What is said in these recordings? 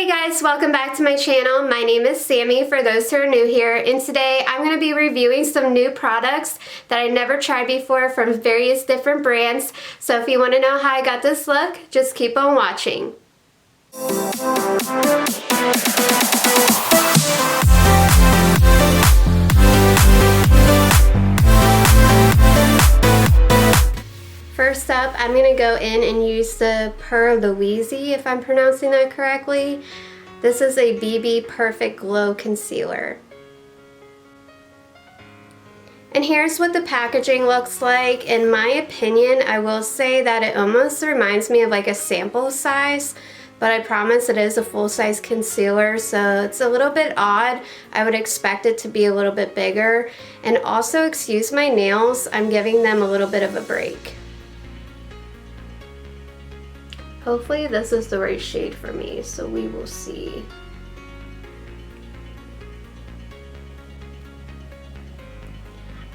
Hey guys, welcome back to my channel. My name is Sammy for those who are new here, and today I'm going to be reviewing some new products that I never tried before from various different brands. So if you want to know how I got this look, just keep on watching. First up, I'm going to go in and use the Purlisse, if I'm pronouncing that correctly. This is a BB Perfect Glow Concealer. And here's what the packaging looks like. In my opinion, I will say that it almost reminds me of like a sample size, but I promise it is a full-size concealer, so it's a little bit odd. I would expect it to be a little bit bigger. And also, excuse my nails, I'm giving them a little bit of a break. Hopefully this is the right shade for me, so we will see.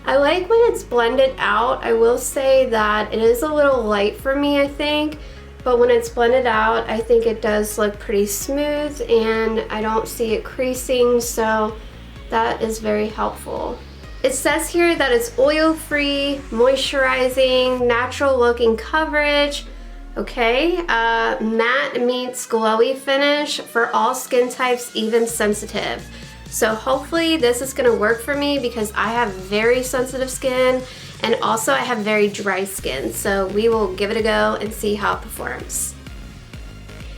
I like when it's blended out. I will say that it is a little light for me, I think, but when it's blended out, I think it does look pretty smooth and I don't see it creasing, so that is very helpful. It says here that it's oil-free, moisturizing, natural looking coverage. Okay, matte meets glowy finish for all skin types, even sensitive. So hopefully this is going to work for me because I have very sensitive skin and also I have very dry skin. So we will give it a go and see how it performs.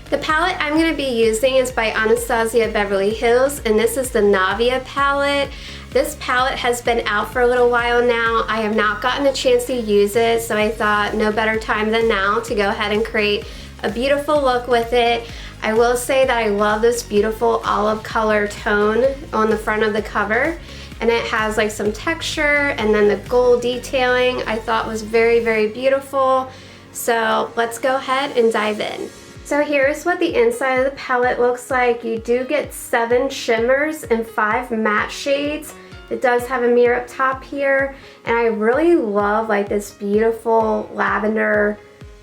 The palette I'm going to be using is by Anastasia Beverly Hills, and this is the Navia palette. This palette has been out for a little while now. I have not gotten a chance to use it, so I thought no better time than now to go ahead and create a beautiful look with it. I will say that I love this beautiful olive color tone on the front of the cover, and it has like some texture, and then the gold detailing I thought was very, very beautiful. So let's go ahead and dive in. So here's what the inside of the palette looks like. You do get 7 shimmers and 5 matte shades. It does have a mirror up top here, and I really love like this beautiful lavender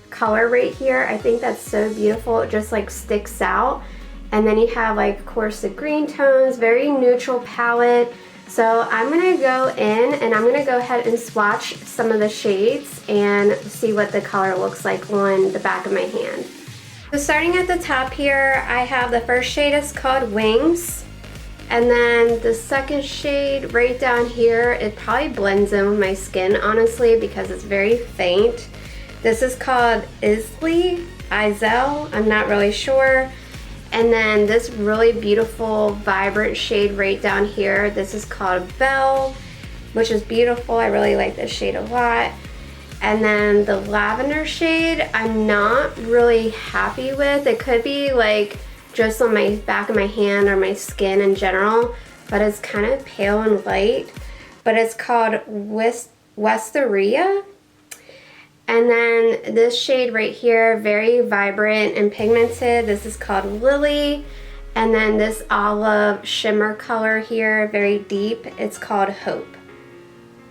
color right here. I think that's so beautiful. It just like sticks out. And then you have like, of course, the green tones, very neutral palette. So I'm gonna go in and I'm gonna go ahead and swatch some of the shades and see what the color looks like on the back of my hand. So starting at the top here, I have the first shade is called Wings, and then the second shade right down here, it probably blends in with my skin honestly because it's very faint. This is called Isley, I'm not really sure. And then this really beautiful vibrant shade right down here, this is called Belle, which is beautiful. I really like this shade a lot. And then the lavender shade, I'm not really happy with. It could be like just on my back of my hand or my skin in general, but it's kind of pale and light. But it's called Wisteria. And then this shade right here, very vibrant and pigmented. This is called Lily. And then this olive shimmer color here, very deep, it's called Hope.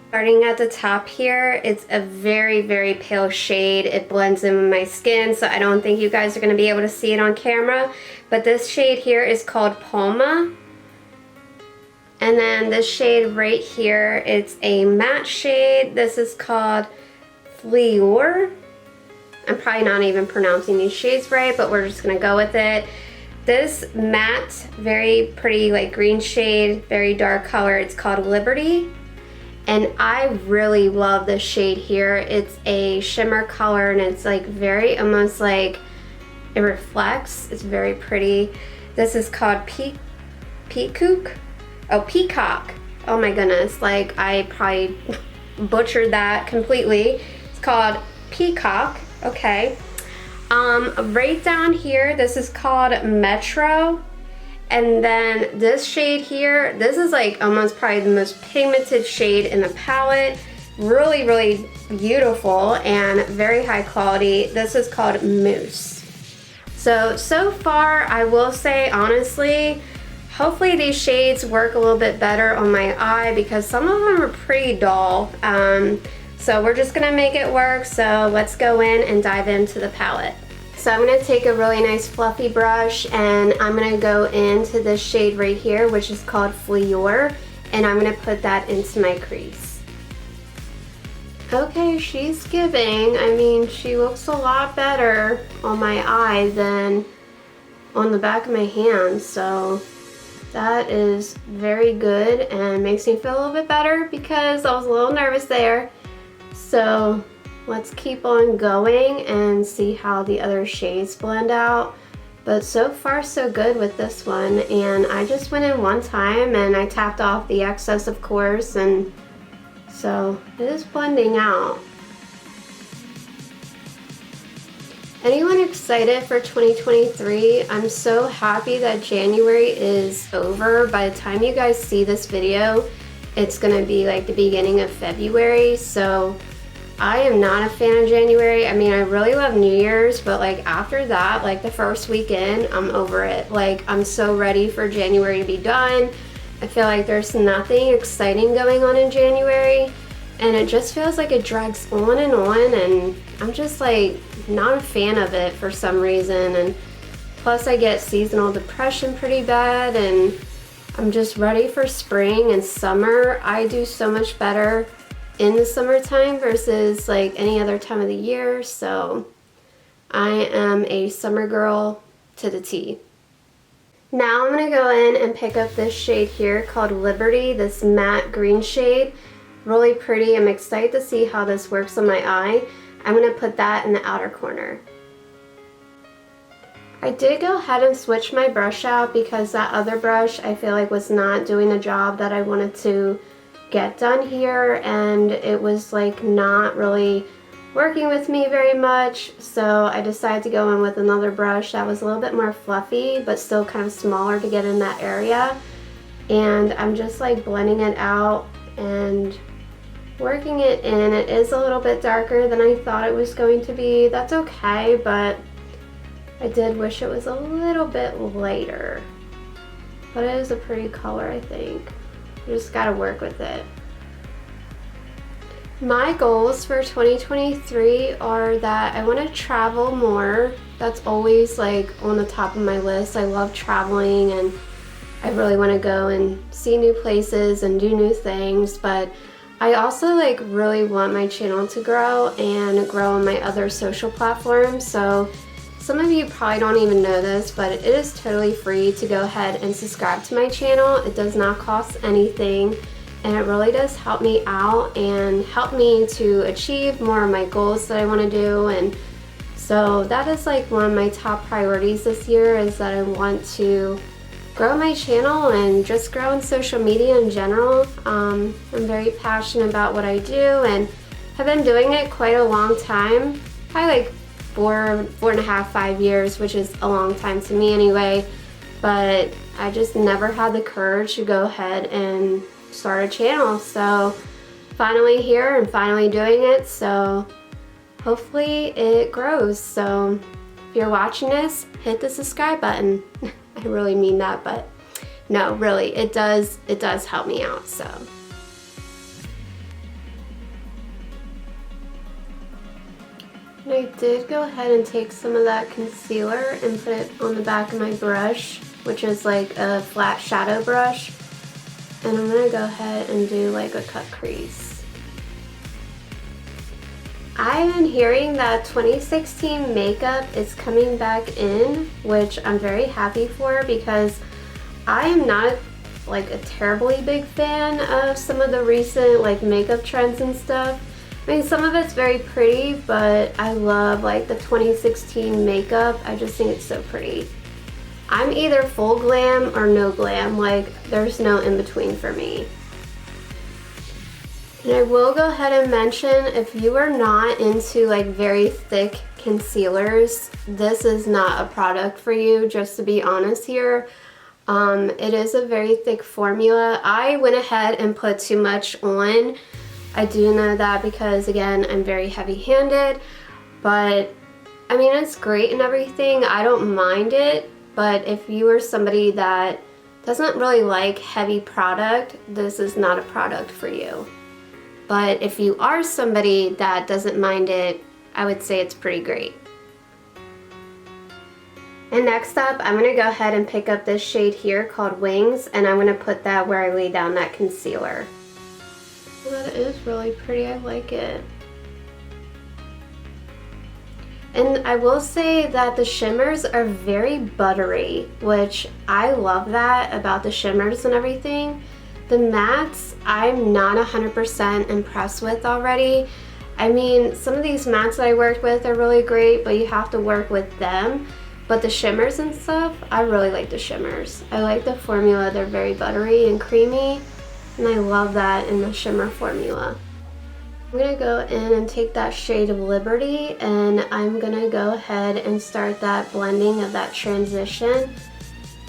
Starting at the top here, it's a very, very pale shade. It blends in with my skin, so I don't think you guys are going to be able to see it on camera. But this shade here is called Palma. And then this shade right here, it's a matte shade. This is called Fleur. I'm probably not even pronouncing these shades right, but we're just going to go with it. This matte, very pretty like green shade, very dark color, it's called Liberty. And I really love this shade here. It's a shimmer color and it's like very, almost like it reflects. It's very pretty. This is called Peacock. Oh my goodness, like I probably butchered that completely. It's called Peacock, okay. Right down here, this is called Metro. And then this shade here, this is like almost probably the most pigmented shade in the palette. Really, really beautiful and very high quality. This is called Mousse. So far, I will say honestly, hopefully these shades work a little bit better on my eye because some of them are pretty dull. So we're just gonna make it work. So let's go in and dive into the palette. so I'm going to take a really nice fluffy brush and I'm going to go into this shade right here, which is called Fleur, and I'm going to put that into my crease. Okay, she's giving. I mean, she looks a lot better on my eye than on the back of my hand, so that is very good and makes me feel a little bit better because I was a little nervous there. So let's keep on going and see how the other shades blend out. But so far so good with this one, and I just went in one time and I tapped off the excess, of course, and so it is blending out. Anyone excited for 2023? I'm so happy that January is over. By the time you guys see this video, it's gonna be like the beginning of February, so I am not a fan of January. I mean, I really love New Year's, but like after that, like the first weekend, I'm over it. Like, I'm so ready for January to be done. I feel like there's nothing exciting going on in January, and it just feels like it drags on, and I'm just like not a fan of it for some reason. And plus I get seasonal depression pretty bad, and I'm just ready for spring and summer. I do so much better in the summertime versus like any other time of the year, so I am a summer girl to the T. Now I'm going to go in and pick up this shade here called Liberty, this matte green shade. Really pretty. I'm excited to see how this works on my eye. I'm going to put that in the outer corner. I did go ahead and switch my brush out because that other brush I feel like was not doing the job that I wanted to get done here, and it was like not really working with me very much, so I decided to go in with another brush that was a little bit more fluffy but still kind of smaller to get in that area. And I'm just like blending it out and working it in. It is a little bit darker than I thought it was going to be. That's okay, but I did wish it was a little bit lighter. But it is a pretty color, I think. You just gotta work with it. My goals for 2023 are that I want to travel more. That's always like on the top of my list. I love traveling and I really want to go and see new places and do new things, but I also like really want my channel to grow and grow on my other social platforms. So some of you probably don't even know this, but it is totally free to go ahead and subscribe to my channel. It does not cost anything, and it really does help me out and help me to achieve more of my goals that I want to do. And so that is like one of my top priorities this year, is that I want to grow my channel and just grow in social media in general. I'm very passionate about what I do and have been doing it quite a long time, probably like 4.5, 5 years, which is a long time to me anyway, but I just never had the courage to go ahead and start a channel. So finally here and finally doing it, so hopefully it grows. So if you're watching this, hit the subscribe button. I really mean that, but no, really, it does help me out. So and I did go ahead and take some of that concealer and put it on the back of my brush, which is like a flat shadow brush. And I'm gonna go ahead and do like a cut crease. I've been hearing that 2016 makeup is coming back in, which I'm very happy for, because I am not like a terribly big fan of some of the recent like makeup trends and stuff. I mean, some of it's very pretty, but I love like the 2016 makeup. I just think it's so pretty. I'm either full glam or no glam, like there's no in between for me. And I will go ahead and mention, if you are not into like very thick concealers, this is not a product for you, just to be honest here. It is a very thick formula. I went ahead and put too much on. I do know that because, again, I'm very heavy-handed, but I mean, it's great and everything. I don't mind it, but if you are somebody that doesn't really like heavy product, this is not a product for you. But if you are somebody that doesn't mind it, I would say it's pretty great. And next up, I'm going to go ahead and pick up this shade here called Wings, and I'm going to put that where I lay down that concealer. Well, that is really pretty. I like it. And I will say that the shimmers are very buttery, which I love that about the shimmers and everything. The mattes, I'm not 100% impressed with already. I mean, some of these mattes that I worked with are really great, but you have to work with them. But the shimmers and stuff, I really like the shimmers. I like the formula. They're very buttery and creamy, and I love that in the shimmer formula. I'm going to go in and take that shade of Liberty, and I'm going to go ahead and start that blending of that transition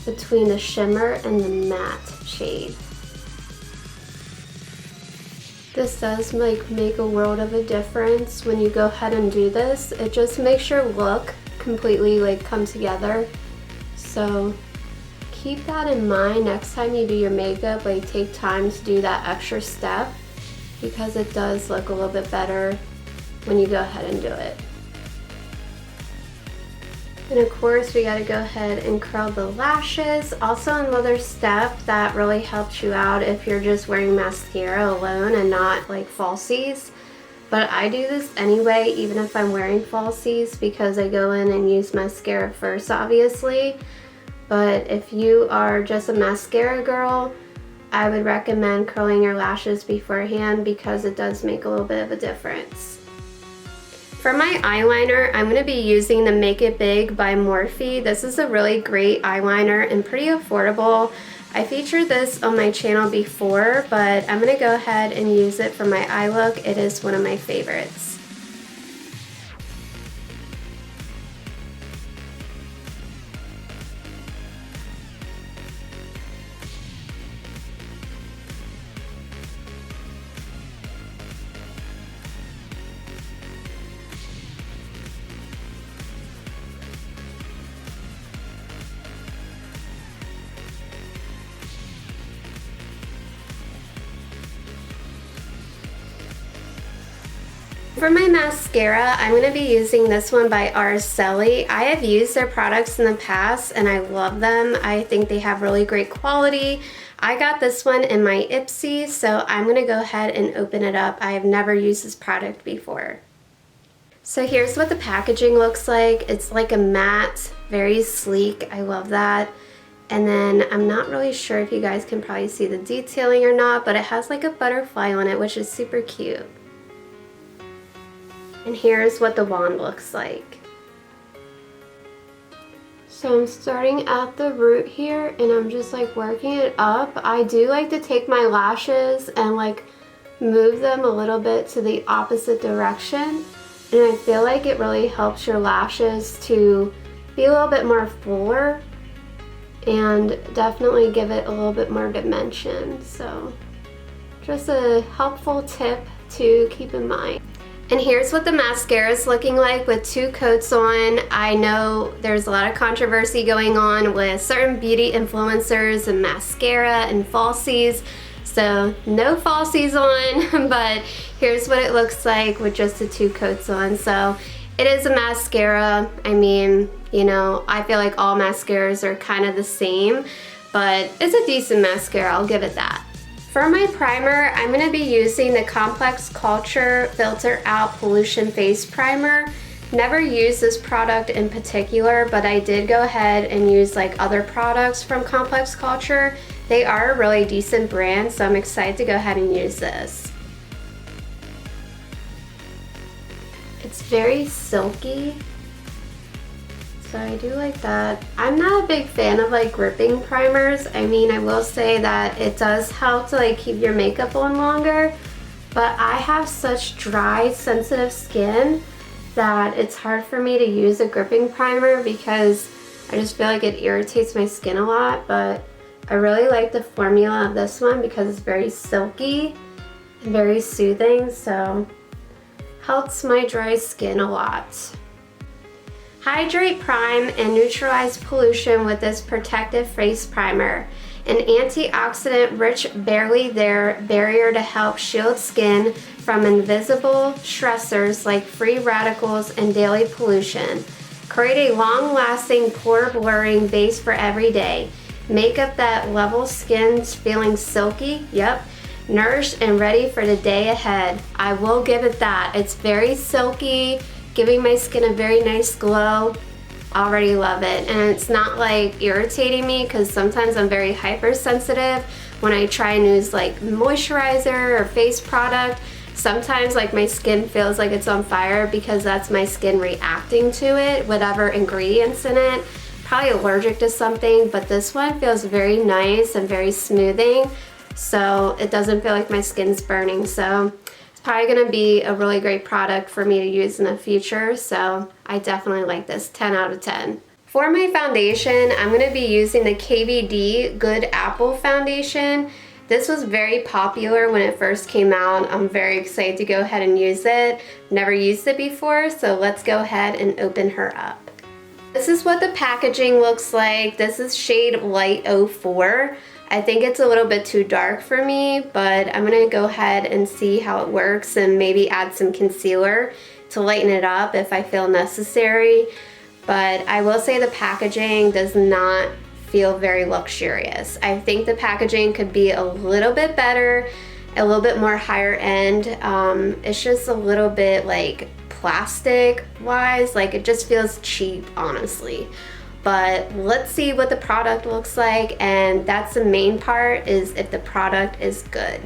between the shimmer and the matte shade. This does make a world of a difference when you go ahead and do this. It just makes your look completely come together. So keep that in mind next time you do your makeup. Take time to do that extra step, because it does look a little bit better when you go ahead and do it. And of course, we got to go ahead and curl the lashes. Also another step that really helps you out if you're just wearing mascara alone and not falsies. But I do this anyway, even if I'm wearing falsies, because I go in and use mascara first, obviously. But if you are just a mascara girl, I would recommend curling your lashes beforehand, because it does make a little bit of a difference. For my eyeliner, I'm going to be using the Make It Big by Morphe. This is a really great eyeliner and pretty affordable. I featured this on my channel before, but I'm going to go ahead and use it for my eye look. It is one of my favorites. For my mascara, I'm going to be using this one by Araceli. I have used their products in the past and I love them. I think they have really great quality. I got this one in my Ipsy, so I'm going to go ahead and open it up. I have never used this product before. So here's what the packaging looks like. It's like a matte, very sleek. I love that. And then I'm not really sure if you guys can probably see the detailing or not, but it has like a butterfly on it, which is super cute. And here's what the wand looks like. So I'm starting at the root here and I'm just working it up. I do like to take my lashes and move them a little bit to the opposite direction. And I feel like it really helps your lashes to be a little bit more fuller and definitely give it a little bit more dimension. So just a helpful tip to keep in mind. And here's what the mascara is looking like with 2 coats on. I know there's a lot of controversy going on with certain beauty influencers and mascara and falsies. So no falsies on, but here's what it looks like with just the 2 coats on. So it is a mascara. I mean, you know, I feel like all mascaras are kind of the same, but it's a decent mascara, I'll give it that. For my primer, I'm going to be using the Complex Culture Filter Out Pollution Face Primer. Never used this product in particular, but I did go ahead and use other products from Complex Culture. They are a really decent brand, so I'm excited to go ahead and use this. It's very silky, so I do like that. I'm not a big fan of gripping primers. I mean, I will say that it does help to keep your makeup on longer, but I have such dry, sensitive skin that it's hard for me to use a gripping primer because I just feel like it irritates my skin a lot. But I really like the formula of this one because it's very silky and very soothing, so helps my dry skin a lot. Hydrate, prime, and neutralize pollution with this protective face primer. An antioxidant-rich barely there barrier to help shield skin from invisible stressors like free radicals and daily pollution. Create a long-lasting, pore-blurring base for every day. Makeup that levels skin's feeling silky, yep, nourished and ready for the day ahead. I will give it that. It's very silky, giving my skin a very nice glow. Already love it. And it's not like irritating me because sometimes I'm very hypersensitive when I try and use like moisturizer or face product. Sometimes like my skin feels like it's on fire because that's my skin reacting to it, whatever ingredients in it. Probably allergic to something, but this one feels very nice and very smoothing, so it doesn't feel like my skin's burning. So it's probably gonna be a really great product for me to use in the future, so I definitely like this. 10 out of 10. For my foundation, I'm gonna be using the KVD Good Apple foundation. This was very popular when it first came out. I'm very excited to go ahead and use it. Never used it before, so let's go ahead and open her up. This is what the packaging looks like. This is shade Light 04. I think it's a little bit too dark for me, but I'm gonna go ahead and see how it works and maybe add some concealer to lighten it up if I feel necessary. But I will say the packaging does not feel very luxurious. I think the packaging could be a little bit better, a little bit more higher end. It's just a little bit like plastic wise, like it just feels cheap, honestly. But let's see what the product looks like, and that's the main part, is if the product is good.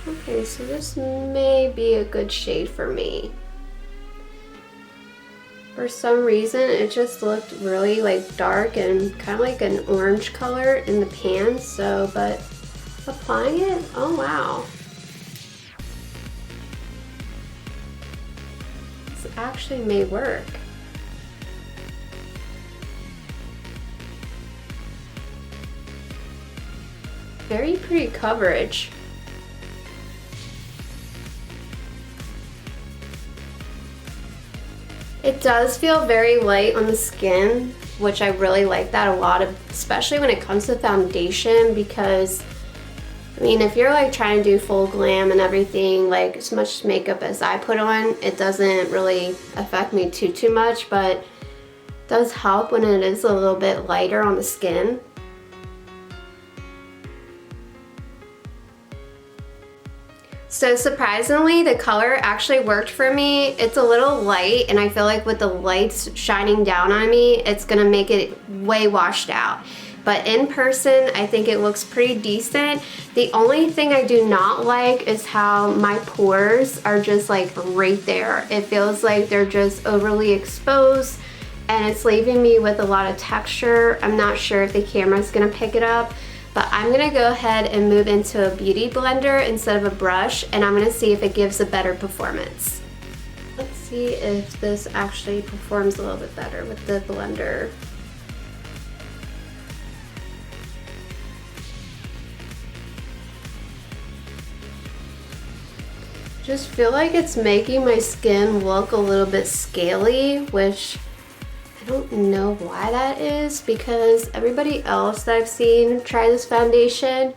Okay, so this may be a good shade for me. For some reason, it just looked really like dark and kind of like an orange color in the pan, so, but applying it, oh wow. This actually may work. Very pretty coverage. It does feel very light on the skin, which I really like that a lot, especially when it comes to foundation, because I mean, if you're like trying to do full glam and everything, like as much makeup as I put on, it doesn't really affect me too much, but it does help when it is a little bit lighter on the skin. So surprisingly, the color actually worked for me. It's a little light, and I feel like with the lights shining down on me, it's gonna make it way washed out. But in person, I think it looks pretty decent. The only thing I do not like is how my pores are just like right there. It feels like they're just overly exposed, and it's leaving me with a lot of texture. I'm not sure if the camera's gonna pick it up, but I'm gonna go ahead and move into a beauty blender instead of a brush, and I'm gonna see if it gives a better performance. Let's see if this actually performs a little bit better with the blender. Just feel like it's making my skin look a little bit scaly, which I don't know why that is, because everybody else that I've seen try this foundation,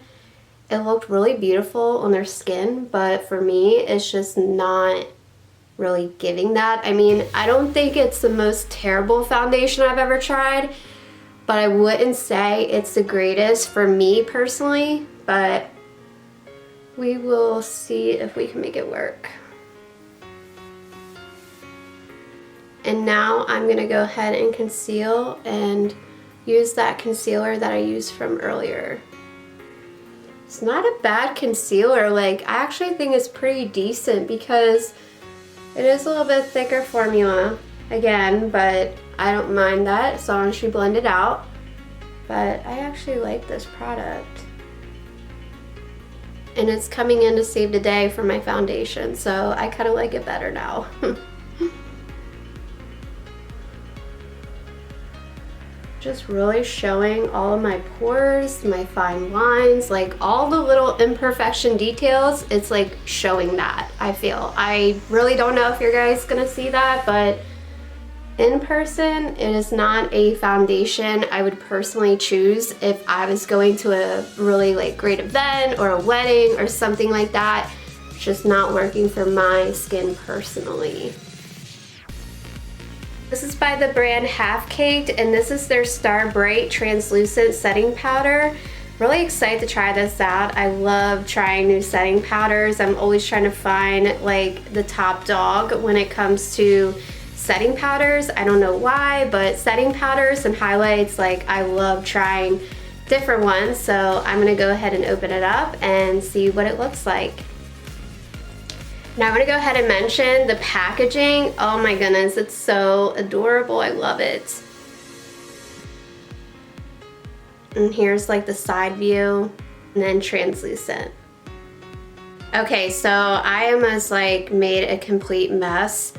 it looked really beautiful on their skin, but for me, it's just not really giving that. I mean, I don't think it's the most terrible foundation I've ever tried, but I wouldn't say it's the greatest for me personally, but we will see if we can make it work. And now I'm gonna go ahead and conceal and use that concealer that I used from earlier. It's not a bad concealer. Like, I actually think it's pretty decent because it is a little bit thicker formula again, but I don't mind that as long as you blend it out. But I actually like this product. And it's coming in to save the day for my foundation, so I kind of like it better now. Just really showing all of my pores, my fine lines, like all the little imperfection details, it's like showing that, I feel. I really don't know if you guys gonna see that, but in person, it is not a foundation I would personally choose if I was going to a really like great event or a wedding or something like that. It's just not working for my skin personally. This is by the brand Half Caked, and this is their Star Bright Translucent Setting Powder. Really excited to try this out. I love trying new setting powders. I'm always trying to find like the top dog when it comes to setting powders. I don't know why, but setting powders and highlights, like I love trying different ones. So I'm gonna go ahead and open it up and see what it looks like. Now I'm gonna go ahead and mention the packaging. Oh my goodness, it's so adorable. I love it. And here's like the side view and then translucent. Okay, so I almost like made a complete mess,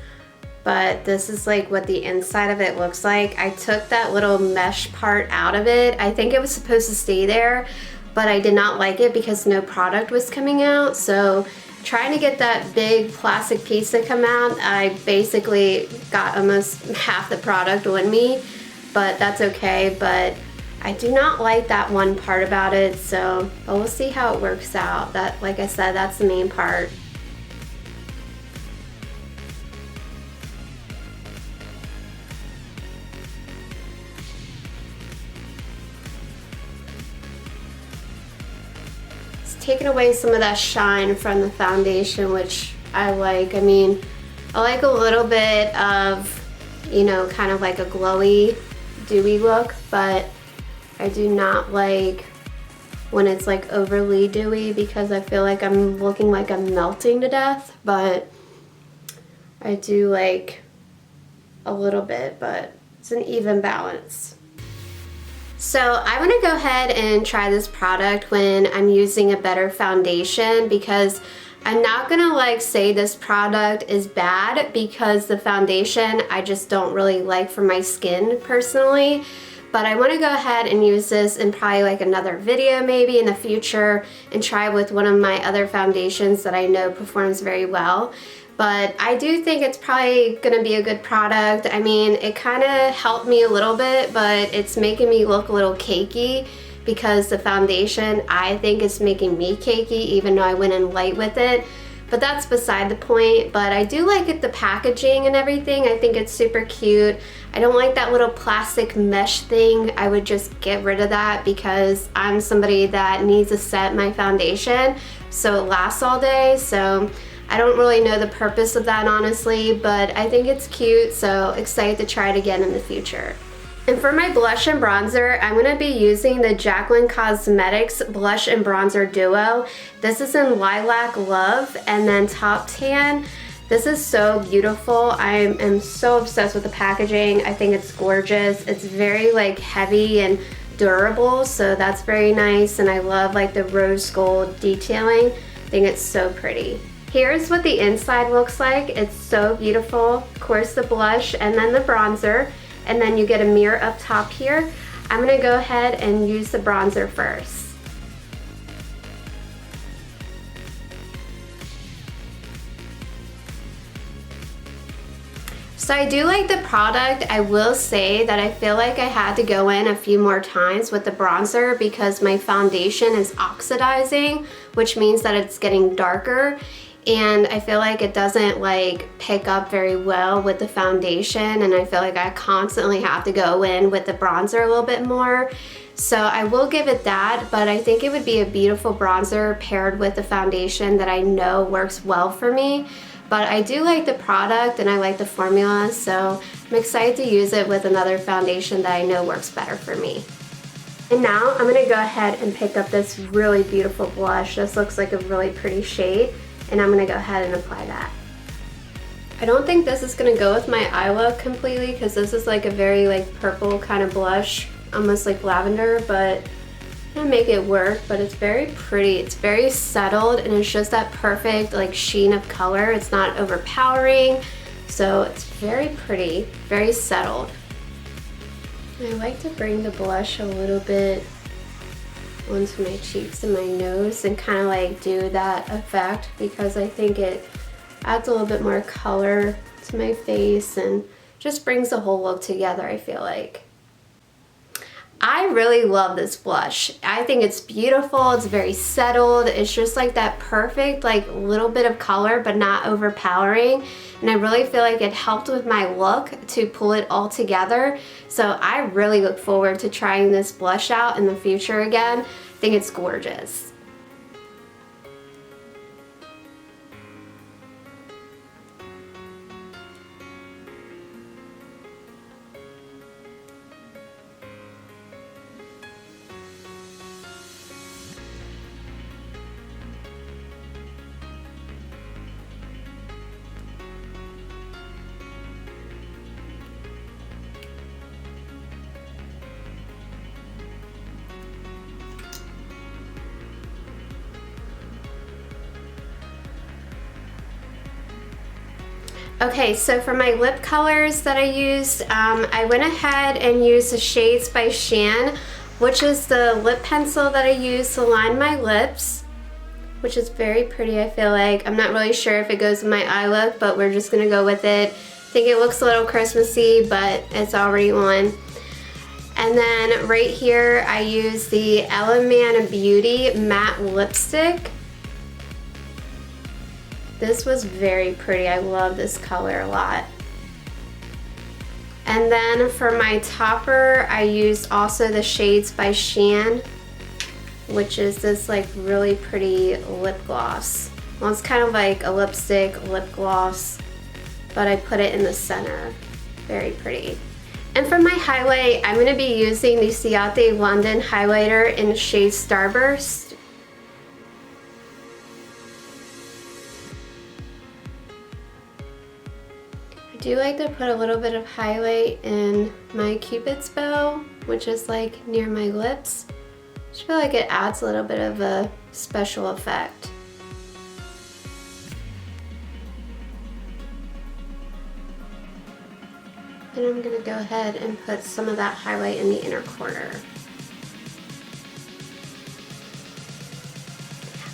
but this is like what the inside of it looks like. I took that little mesh part out of it. I think it was supposed to stay there, but I did not like it because no product was coming out. So trying to get that big plastic piece to come out, I basically got almost half the product on me, but that's okay. But I do not like that one part about it, so but we'll see how it works out. That, like I said, that's the main part. Taking away some of that shine from the foundation, which I like. I mean, I like a little bit of, you know, kind of like a glowy, dewy look, but I do not like when it's like overly dewy because I feel like I'm looking like I'm melting to death, but I do like a little bit, but it's an even balance. So I want to go ahead and try this product when I'm using a better foundation, because I'm not gonna like say this product is bad because the foundation I just don't really like for my skin personally. But I want to go ahead and use this in probably like another video maybe in the future and try with one of my other foundations that I know performs very well. But I do think it's probably gonna be a good product. I mean, it kind of helped me a little bit, but it's making me look a little cakey because the foundation, I think, is making me cakey even though I went in light with it. But that's beside the point. But I do like it, the packaging and everything. I think it's super cute. I don't like that little plastic mesh thing. I would just get rid of that because I'm somebody that needs to set my foundation so it lasts all day. So I don't really know the purpose of that, honestly, but I think it's cute, so excited to try it again in the future. And for my blush and bronzer, I'm going to be using the Jaclyn Cosmetics Blush and Bronzer Duo. This is in Lilac Love and then Top Tan. This is so beautiful. I am so obsessed with the packaging. I think it's gorgeous. It's very like heavy and durable, so that's very nice. And I love like the rose gold detailing. I think it's so pretty. Here's what the inside looks like. It's so beautiful. Of course, the blush and then the bronzer, and then you get a mirror up top here. I'm gonna go ahead and use the bronzer first. So I do like the product. I will say that I feel like I had to go in a few more times with the bronzer because my foundation is oxidizing, which means that it's getting darker. And I feel like it doesn't like pick up very well with the foundation, and I feel like I constantly have to go in with the bronzer a little bit more. So I will give it that, but I think it would be a beautiful bronzer paired with the foundation that I know works well for me. But I do like the product and I like the formula, so I'm excited to use it with another foundation that I know works better for me. And now I'm gonna go ahead and pick up this really beautiful blush. This looks like a really pretty shade, and I'm gonna go ahead and apply that. I don't think this is gonna go with my eye look completely because this is like a very like purple kind of blush, almost like lavender, but I'm gonna make it work. But it's very pretty, it's very settled, and it's just that perfect like sheen of color. It's not overpowering, so it's very pretty, very settled. And I like to bring the blush a little bit onto my cheeks and my nose and kind of like do that effect because I think it adds a little bit more color to my face and Just brings the whole look together, I feel like. I really love this blush. I think it's beautiful. It's very settled. It's just like that perfect like little bit of color but not overpowering. And I really feel like it helped with my look to pull it all together. So I really look forward to trying this blush out in the future again. I think it's gorgeous. Okay, so for my lip colors that I used, I went ahead and used the Shades by Shan, which is the lip pencil that I use to line my lips, which is very pretty, I feel like. I'm not really sure if it goes with my eye look, but we're just gonna go with it. I think it looks a little Christmassy, but it's already on. And then right here, I use the Eleman Beauty Matte Lipstick. This was very pretty. I love this color a lot. And then for my topper, I used also the Shades by Shan, which is this like really pretty lip gloss. Well, it's kind of like a lipstick, lip gloss, but I put it in the center. Very pretty. And for my highlight, I'm gonna be using the Ciate London highlighter in the shade Starburst. I do like to put a little bit of highlight in my Cupid's bow, which is like near my lips. I just feel like it adds a little bit of a special effect. And I'm gonna go ahead and put some of that highlight in the inner corner.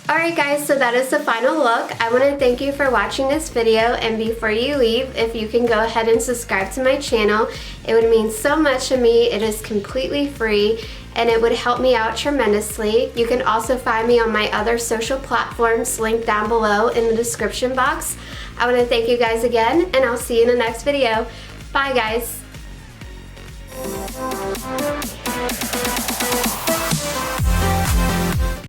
Alright guys, so that is the final look. I want to thank you for watching this video, and before you leave, if you can go ahead and subscribe to my channel, it would mean so much to me. It is completely free and it would help me out tremendously. You can also find me on my other social platforms linked down below in the description box. I want to thank you guys again, and I'll see you in the next video. Bye guys!